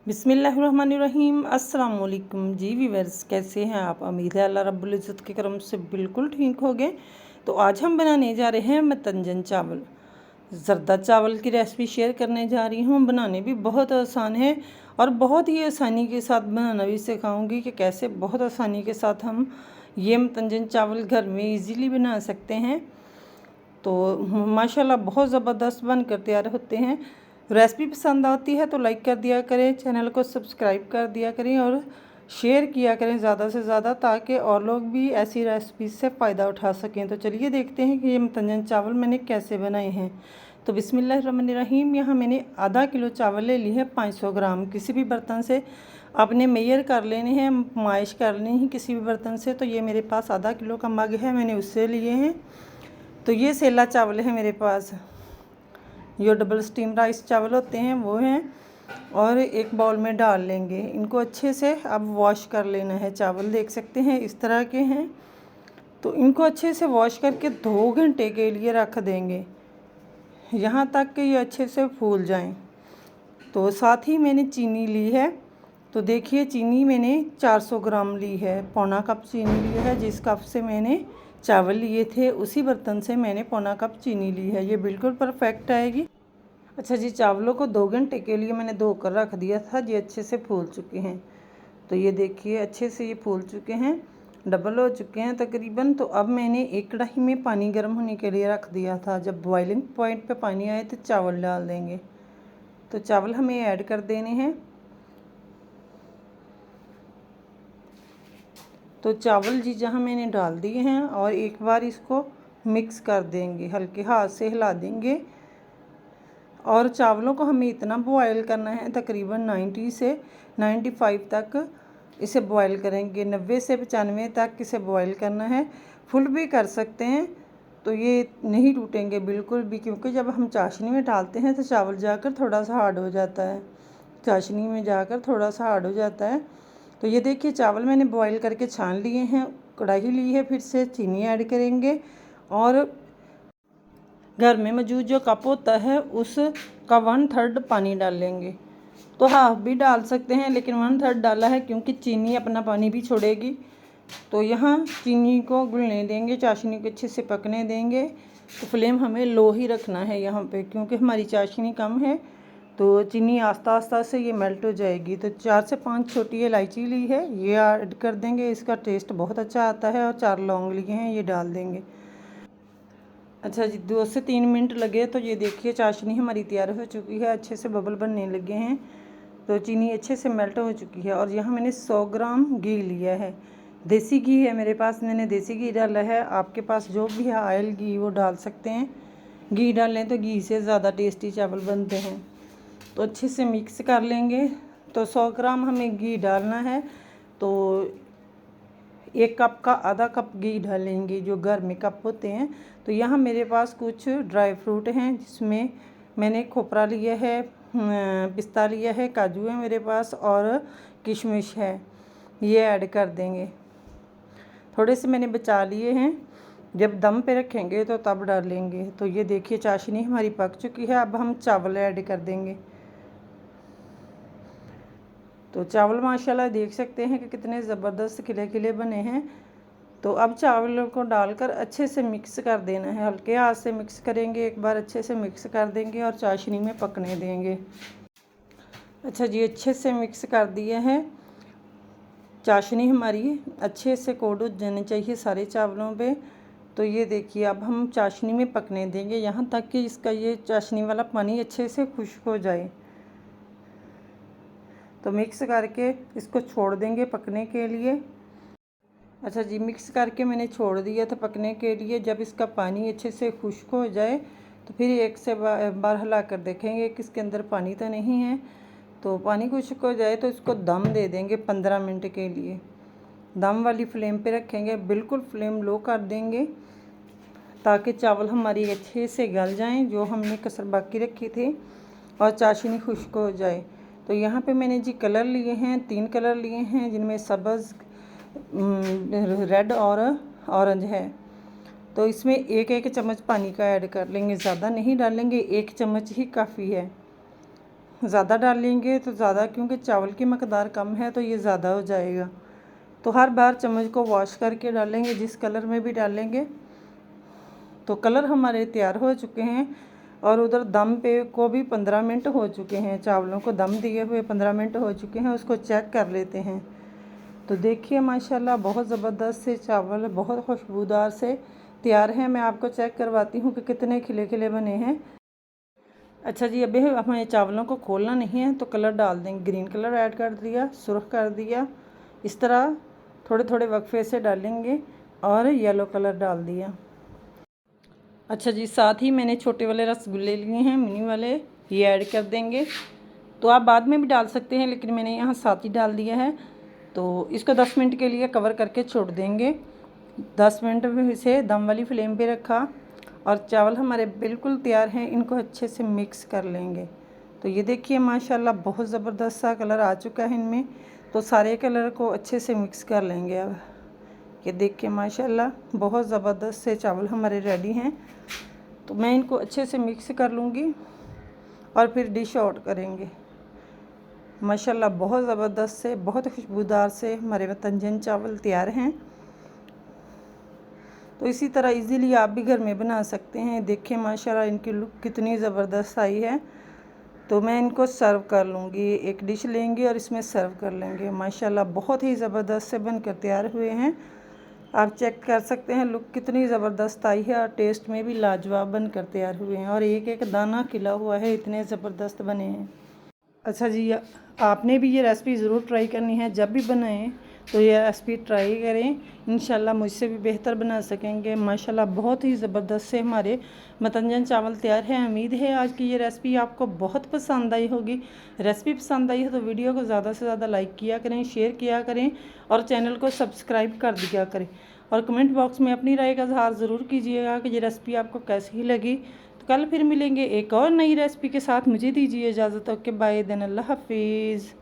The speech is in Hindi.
बिस्मिल्लाहिर्रहमानिर्रहीम। अस्सलाम वालेकुम जी व्यूअर्स, कैसे हैं आप? उम्मीद है अल्लाह रब्बुल इज़्ज़त के करम से बिल्कुल ठीक हो गए। तो आज हम बनाने जा रहे हैं मतंजन चावल। ज़रदा चावल की रेसिपी शेयर करने जा रही हूँ। बनाने भी बहुत आसान है और बहुत ही आसानी के साथ बनाना भी सिखाऊंगी कि कैसे बहुत आसानी के साथ हम ये मतंजन चावल घर में इजीली बना सकते हैं। तो माशाल्लाह बहुत ज़बरदस्त बनकर तैयार होते हैं। रेसिपी पसंद आती है तो लाइक कर दिया करें, चैनल को सब्सक्राइब कर दिया करें और शेयर किया करें ज़्यादा से ज़्यादा, ताकि और लोग भी ऐसी रेसिपी से फ़ायदा उठा सकें। तो चलिए देखते हैं कि ये मतंजन चावल मैंने कैसे बनाए हैं। तो बिस्मिल्लाहिर्रहमानिर्रहीम। यहाँ मैंने आधा किलो चावल ले ली है 500 ग्राम। किसी भी बर्तन से आपने मेजर कर लेने हैं, माइश कर लेनी है किसी भी बर्तन से। तो ये मेरे पास आधा किलो का मग है, मैंने उससे लिए हैं। तो ये सेला चावल है मेरे पास, जो डबल स्टीम राइस चावल होते हैं वो हैं, और एक बाउल में डाल लेंगे। इनको अच्छे से अब वॉश कर लेना है। चावल देख सकते हैं इस तरह के हैं। तो इनको अच्छे से वॉश करके 2 घंटे के लिए रख देंगे, यहाँ तक कि ये अच्छे से फूल जाएं। तो साथ ही मैंने चीनी ली है। तो देखिए चीनी मैंने 400 ग्राम ली है, पौना कप चीनी ली है। जिस कप से मैंने चावल लिए थे उसी बर्तन से मैंने पौना कप चीनी ली है, ये बिल्कुल परफेक्ट आएगी। अच्छा जी, चावलों को 2 घंटे के लिए मैंने धोकर रख दिया था। ये अच्छे से फूल चुके हैं। तो ये देखिए अच्छे से ये फूल चुके हैं, डबल हो चुके हैं तकरीबन। तो अब मैंने एक कढ़ाई में पानी गर्म होने के लिए रख दिया था। जब बॉइलिंग पॉइंट पे पानी आए तो चावल डाल देंगे। तो चावल हमें ऐड कर देने हैं। तो चावल जी जहाँ मैंने डाल दिए हैं और एक बार इसको मिक्स कर देंगे, हल्के हाथ से हिला देंगे। और चावलों को हमें इतना बॉयल करना है, तकरीबन 90 से 95 तक इसे बॉयल करेंगे। 90 से 95 तक इसे बॉयल करना है। फुल भी कर सकते हैं तो ये नहीं टूटेंगे बिल्कुल भी, क्योंकि जब हम चाशनी में डालते हैं तो चावल जाकर थोड़ा सा हार्ड हो जाता है, चाशनी में जाकर थोड़ा सा हार्ड हो जाता है। तो ये देखिए चावल मैंने बॉयल करके छान लिए हैं। कढ़ाई ली है, फिर से चीनी ऐड करेंगे और घर में मौजूद जो कप होता है उस का 1/3 पानी डाल लेंगे। तो हाफ भी डाल सकते हैं, लेकिन 1/3 डाला है क्योंकि चीनी अपना पानी भी छोड़ेगी। तो यहाँ चीनी को घुलने देंगे, चाशनी को अच्छे से पकने देंगे। तो फ्लेम हमें लो ही रखना है यहाँ पे, क्योंकि हमारी चाशनी कम है। तो चीनी आस्ता आस्ता से ये मेल्ट हो जाएगी। तो 4 से 5 छोटी इलायची ली है, ये ऐड कर देंगे, इसका टेस्ट बहुत अच्छा आता है। और 4 लौंग लिए हैं, ये डाल देंगे। अच्छा जी, 2 से 3 मिनट लगे। तो ये देखिए चाशनी हमारी तैयार हो चुकी है, अच्छे से बबल बनने लगे हैं। तो चीनी अच्छे से मेल्ट हो चुकी है। और यहाँ मैंने 100 ग्राम घी लिया है, देसी घी है मेरे पास, मैंने देसी घी डाला है। आपके पास जो भी है ऑयल घी वो डाल सकते हैं। घी डालें तो घी से ज़्यादा टेस्टी चावल बनते हैं। तो अच्छे से मिक्स कर लेंगे। तो 100 ग्राम हमें घी डालना है। तो 1 कप का आधा कप घी डालेंगे, जो घर में कप होते हैं। तो यहाँ मेरे पास कुछ ड्राई फ्रूट हैं, जिसमें मैंने खोपरा लिया है, पिस्ता लिया है, काजू है मेरे पास और किशमिश है, ये ऐड कर देंगे। थोड़े से मैंने बचा लिए हैं, जब दम पे रखेंगे तो तब डालेंगे। तो ये देखिए चाशनी हमारी पक चुकी है। अब हम चावल ऐड कर देंगे। तो चावल माशाल्लाह देख सकते हैं कि कितने ज़बरदस्त खिले खिले बने हैं। तो अब चावलों को डालकर अच्छे से मिक्स कर देना है, हल्के हाथ से मिक्स करेंगे, एक बार अच्छे से मिक्स कर देंगे और चाशनी में पकने देंगे। अच्छा जी, अच्छे से मिक्स कर दिए हैं। चाशनी हमारी अच्छे से कोट हो जानी चाहिए सारे चावलों पे। तो ये देखिए अब हम चाशनी में पकने देंगे, यहाँ तक कि इसका ये चाशनी वाला पानी अच्छे से खुश्क हो जाए। तो मिक्स करके इसको छोड़ देंगे पकने के लिए। अच्छा जी, मिक्स करके मैंने छोड़ दिया था पकने के लिए। जब इसका पानी अच्छे से खुश्क हो जाए तो फिर एक से बार हिला कर देखेंगे कि इसके अंदर पानी तो नहीं है। तो पानी खुश्क हो जाए तो इसको दम दे देंगे 15 मिनट के लिए। दम वाली फ्लेम पे रखेंगे, बिल्कुल फ्लेम लो कर देंगे, ताकि चावल हमारी अच्छे से गल जाएं, जो हमने कसर बाकी रखी थी, और चाशनी खुश्क हो जाए। तो यहाँ पे मैंने जी कलर लिए हैं, 3 कलर लिए हैं, जिनमें सब्ज़, रेड और ऑरेंज है। तो इसमें 1-1 चम्मच पानी का ऐड कर लेंगे, ज़्यादा नहीं डालेंगे, 1 चम्मच ही काफ़ी है। ज़्यादा डालेंगे तो ज़्यादा, क्योंकि चावल की मकदार कम है तो ये ज़्यादा हो जाएगा। तो हर बार चम्मच को वॉश करके डालेंगे, जिस कलर में भी डालेंगे। तो कलर हमारे तैयार हो चुके हैं और उधर दम पे को भी 15 मिनट हो चुके हैं, चावलों को दम दिए हुए 15 मिनट हो चुके हैं। उसको चेक कर लेते हैं। तो देखिए माशाल्लाह बहुत ज़बरदस्त से चावल बहुत खुशबूदार से तैयार हैं। मैं आपको चेक करवाती हूँ कि कितने खिले खिले बने हैं। अच्छा जी, अभी हमें चावलों को खोलना नहीं है तो कलर डाल देंगे। ग्रीन कलर ऐड कर दिया, सुर्ख कर दिया, इस तरह थोड़े थोड़े वक्फे से डालेंगे और येलो कलर डाल दिया। अच्छा जी, साथ ही मैंने छोटे वाले रसगुल्ले लिए हैं, मिनी वाले, ये ऐड कर देंगे। तो आप बाद में भी डाल सकते हैं, लेकिन मैंने यहाँ साथ ही डाल दिया है। तो इसको 10 मिनट के लिए कवर करके छोड़ देंगे। 10 मिनट में इसे दम वाली फ्लेम पे रखा और चावल हमारे बिल्कुल तैयार हैं। इनको अच्छे से मिक्स कर लेंगे। तो ये देखिए माशाल्लाह बहुत ज़बरदस्त सा कलर आ चुका है इनमें। तो सारे कलर को अच्छे से मिक्स कर लेंगे। अब ये देखिए माशाल्लाह बहुत ज़बरदस्त से चावल हमारे रेडी हैं। तो मैं इनको अच्छे से मिक्स कर लूँगी और फिर डिश आउट करेंगे। माशाल्लाह बहुत ज़बरदस्त से, बहुत खुशबूदार से हमारे वतनजन चावल तैयार हैं। तो इसी तरह इजीली आप भी घर में बना सकते हैं। देखिए माशाल्लाह इनकी लुक कितनी ज़बरदस्त आई है। तो मैं इनको सर्व कर लूँगी, एक डिश लेंगे और इसमें सर्व कर लेंगे। माशाल्लाह बहुत ही ज़बरदस्त से बनकर तैयार हुए हैं। आप चेक कर सकते हैं लुक कितनी ज़बरदस्त आई है और टेस्ट में भी लाजवाब बनकर तैयार हुए हैं। और एक एक दाना खिला हुआ है, इतने ज़बरदस्त बने हैं। अच्छा जी, आपने भी ये रेसिपी ज़रूर ट्राई करनी है। जब भी बनाएं तो ये रेसिपी ट्राई करें, इंशाल्लाह मुझसे भी बेहतर बना सकेंगे। माशाल्लाह बहुत ही ज़बरदस्त से हमारे मतंजन चावल तैयार है। उम्मीद है आज की ये रेसिपी आपको बहुत पसंद आई होगी। रेसिपी पसंद आई है तो वीडियो को ज़्यादा से ज़्यादा लाइक किया करें, शेयर किया करें और चैनल को सब्सक्राइब कर दिया करें। और कमेंट बॉक्स में अपनी राय का इज़हार ज़रूर कीजिएगा कि ये रेसिपी आपको कैसी लगी। तो कल फिर मिलेंगे एक और नई रेसिपी के साथ। मुझे दीजिए इजाज़त। ओके बाय देन, अल्लाह हाफिज़।